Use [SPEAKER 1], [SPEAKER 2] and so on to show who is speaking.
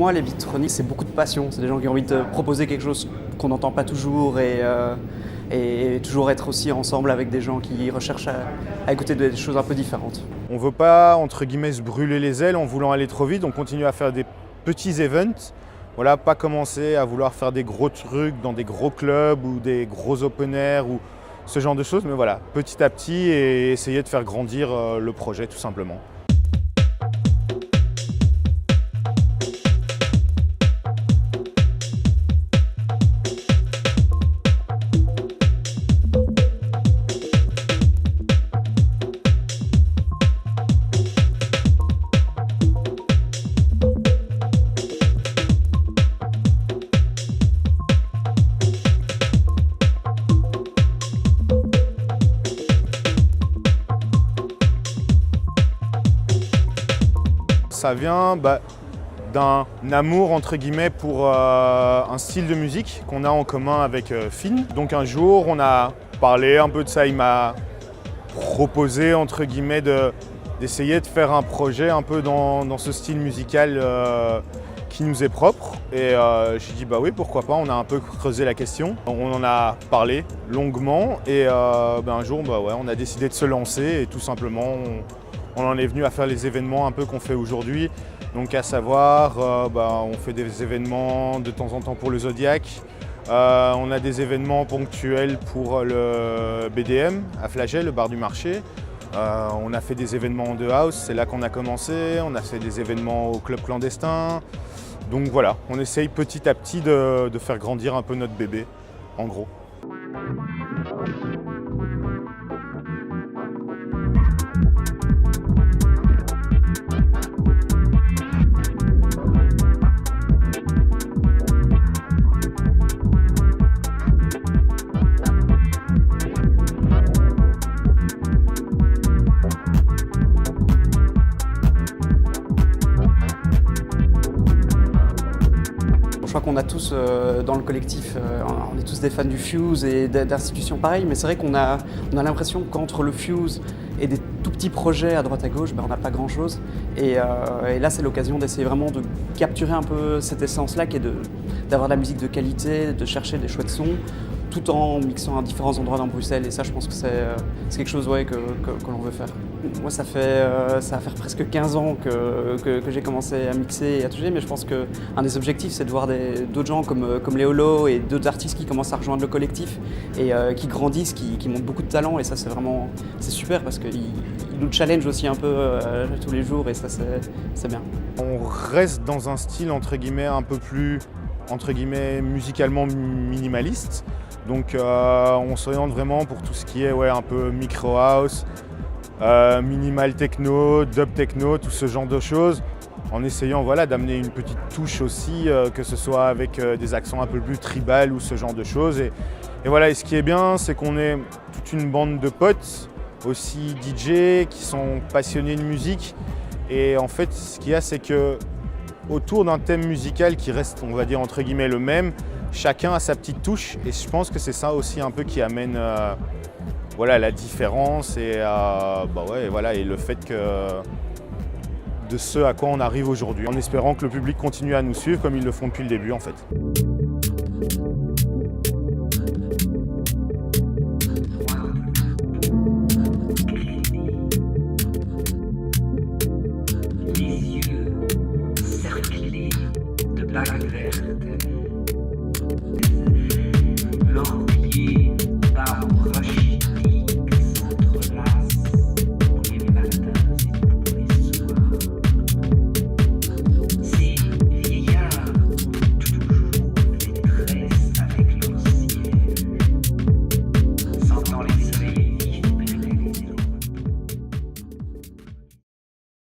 [SPEAKER 1] moi, les beattronics, c'est beaucoup de passion. C'est des gens qui ont envie de proposer quelque chose qu'on n'entend pas toujours et toujours être aussi ensemble avec des gens qui recherchent à écouter des choses un peu différentes.
[SPEAKER 2] On ne veut pas, entre guillemets, se brûler les ailes en voulant aller trop vite. On continue à faire des petits events. Voilà, pas commencer à vouloir faire des gros trucs dans des gros clubs ou des gros open air ou ce genre de choses. Mais voilà, petit à petit et essayer de faire grandir le projet tout simplement. Ça vient d'un amour entre guillemets pour un style de musique qu'on a en commun avec Finn. Donc un jour on a parlé un peu de ça, il m'a proposé entre guillemets d'essayer de faire un projet un peu dans ce style musical qui nous est propre. Et j'ai dit bah oui, pourquoi pas, on a un peu creusé la question. On en a parlé longuement et un jour on a décidé de se lancer et tout simplement on en est venu à faire les événements un peu qu'on fait aujourd'hui. Donc à savoir, on fait des événements de temps en temps pour le Zodiac. On a des événements ponctuels pour le BDM à Flagey, le bar du marché. On a fait des événements de house, c'est là qu'on a commencé. On a fait des événements au club clandestin. Donc voilà, on essaye petit à petit de faire grandir un peu notre bébé, en gros.
[SPEAKER 1] Je crois qu'on a tous dans le collectif, on est tous des fans du Fuse et d'institutions pareilles, mais c'est vrai qu'on a l'impression qu'entre le Fuse et des tout petits projets à droite à gauche, on n'a pas grand-chose. Et là, c'est l'occasion d'essayer vraiment de capturer un peu cette essence-là, qui est d'avoir de la musique de qualité, de chercher des chouettes sons, tout en mixant à différents endroits dans Bruxelles. Et ça, je pense que c'est quelque chose que l'on veut faire. Moi, ça va faire presque 15 ans que j'ai commencé à mixer et à toucher, mais je pense qu'un des objectifs, c'est de voir d'autres gens comme les Holo et d'autres artistes qui commencent à rejoindre le collectif et qui grandissent, qui montrent beaucoup de talent. Et ça, c'est super parce qu'ils nous challenge aussi un peu tous les jours et ça, c'est bien.
[SPEAKER 2] On reste dans un style, entre guillemets, un peu plus, entre guillemets, musicalement minimaliste. Donc on s'oriente vraiment pour tout ce qui est un peu micro house, minimal techno, dub techno, tout ce genre de choses, en essayant d'amener une petite touche aussi, que ce soit avec des accents un peu plus tribal ou ce genre de choses. Et ce qui est bien, c'est qu'on est toute une bande de potes, aussi DJ, qui sont passionnés de musique. Et en fait, ce qu'il y a, c'est que autour d'un thème musical qui reste, on va dire, entre guillemets le même, chacun a sa petite touche et je pense que c'est ça aussi un peu qui amène la différence et le fait de ce à quoi on arrive aujourd'hui, en espérant que le public continue à nous suivre comme ils le font depuis le début en fait.